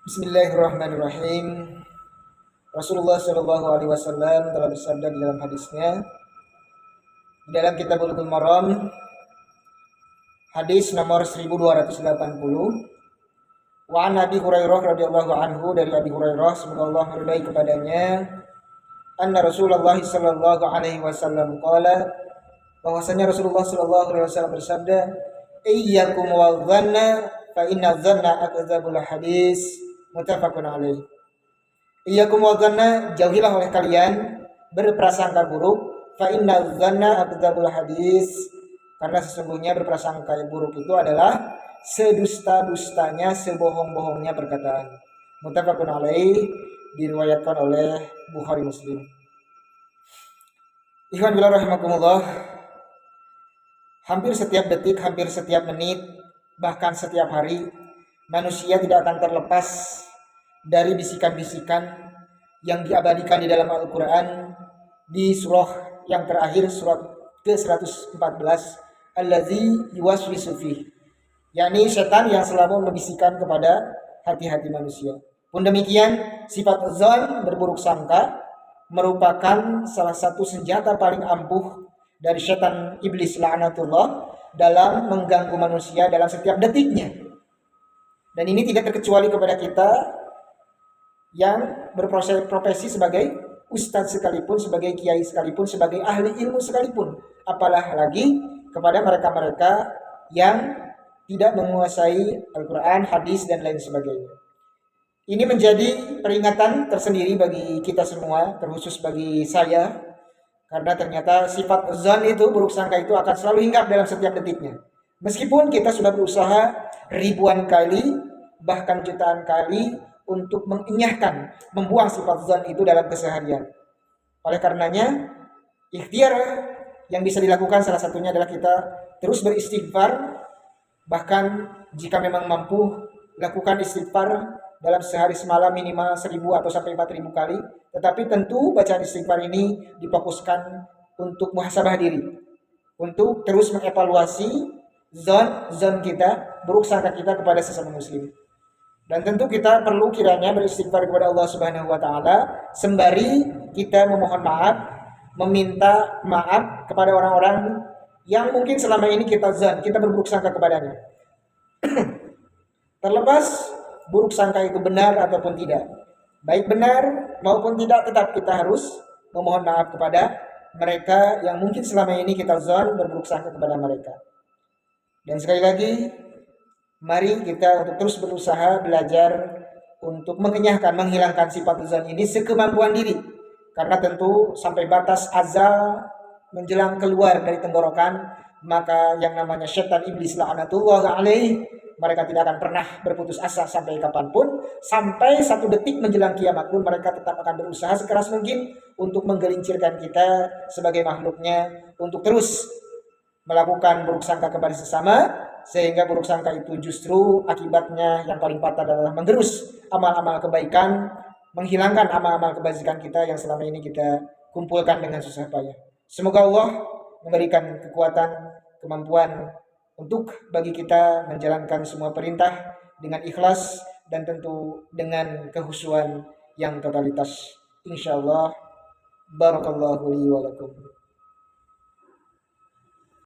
Bismillahirrahmanirrahim. Rasulullah Shallallahu Alaihi Wasallam telah bersabda di dalam hadisnya, di dalam Kitab Bulughul Maram, hadis nomor 1280. Wa an Abi Hurairah radhiyallahu anhu, dari Abi Hurairah semoga Allah meridai kepadanya, anna Rasulullah Shallallahu Alaihi Wasallam qala, bahwasanya Rasulullah Shallallahu Alaihi Wasallam bersabda, iyyakum wadh-dhanna fa inna dhanna akdzabul hadis, muttafaqun alaih. Iyyakum wadh-dhanna, jauhilah oleh kalian berprasangka buruk, fa inna dhanna akdzabul hadis, karena sesungguhnya berprasangka buruk itu adalah sedusta-dustanya, sebohong-bohongnya perkataan. Muttafaqun alaih, diriwayatkan oleh Bukhari Muslim. Ikhwan billah rahimakumullah, hampir setiap detik, hampir setiap menit, bahkan setiap hari, manusia tidak akan terlepas dari bisikan-bisikan yang diabadikan di dalam Al-Quran di surah yang terakhir, surat ke-114, Allazi yuwaswisu fih, yakni setan yang selalu membisikkan kepada hati-hati manusia. Pun demikian, sifat dzan, berburuk sangka, merupakan salah satu senjata paling ampuh dari setan iblis laknatullah dalam mengganggu manusia dalam setiap detiknya. Dan ini tidak terkecuali kepada kita yang berprofesi sebagai ustadz sekalipun, sebagai kiai sekalipun, sebagai ahli ilmu sekalipun, apalagi kepada mereka-mereka yang tidak menguasai Al-Quran, hadis, dan lain sebagainya. Ini menjadi peringatan tersendiri bagi kita semua, terkhusus bagi saya, karena ternyata sifat dzan itu, buruk sangka itu akan selalu hinggap dalam setiap detiknya. Meskipun kita sudah berusaha ribuan kali, bahkan jutaan kali untuk mengenyahkan, membuang sifat dzan itu dalam keseharian. Oleh karenanya, ikhtiar yang bisa dilakukan salah satunya adalah kita terus beristighfar. Bahkan jika memang mampu, lakukan istighfar dalam sehari semalam minimal 1000 atau sampai 4000 kali. Tetapi tentu bacaan istighfar ini difokuskan untuk muhasabah diri, untuk terus mengevaluasi zon kita, buruk sangka kita kepada sesama muslim. Dan tentu kita perlu kiranya beristighfar kepada Allah Subhanahu wa taala sembari kita memohon maaf, meminta maaf kepada orang-orang yang mungkin selama ini kita berburuk sangka kepadanya. Terlepas buruk sangka itu benar ataupun tidak, baik benar maupun tidak, tetap kita harus memohon maaf kepada mereka yang mungkin selama ini kita berburuk sangka kepada mereka. Dan sekali lagi, mari kita untuk terus berusaha belajar untuk mengenyahkan, menghilangkan sifat dzan ini sekemampuan diri. Karena tentu sampai batas azal menjelang keluar dari tenggorokan, maka yang namanya setan iblis laknatullah alaih, mereka tidak akan pernah berputus asa sampai kapanpun. Sampai satu detik menjelang kiamat pun mereka tetap akan berusaha sekeras mungkin untuk menggelincirkan kita sebagai makhluknya untuk terus melakukan buruk sangka kepada sesama, sehingga buruk sangka itu justru akibatnya yang paling fatal adalah menggerus amal-amal kebaikan, menghilangkan amal-amal kebajikan kita yang selama ini kita kumpulkan dengan susah payah. Semoga Allah memberikan kekuatan, kemampuan untuk bagi kita menjalankan semua perintah dengan ikhlas dan tentu dengan kehusuan yang totalitas. Insyaallah. Barakallahu li wa lakum.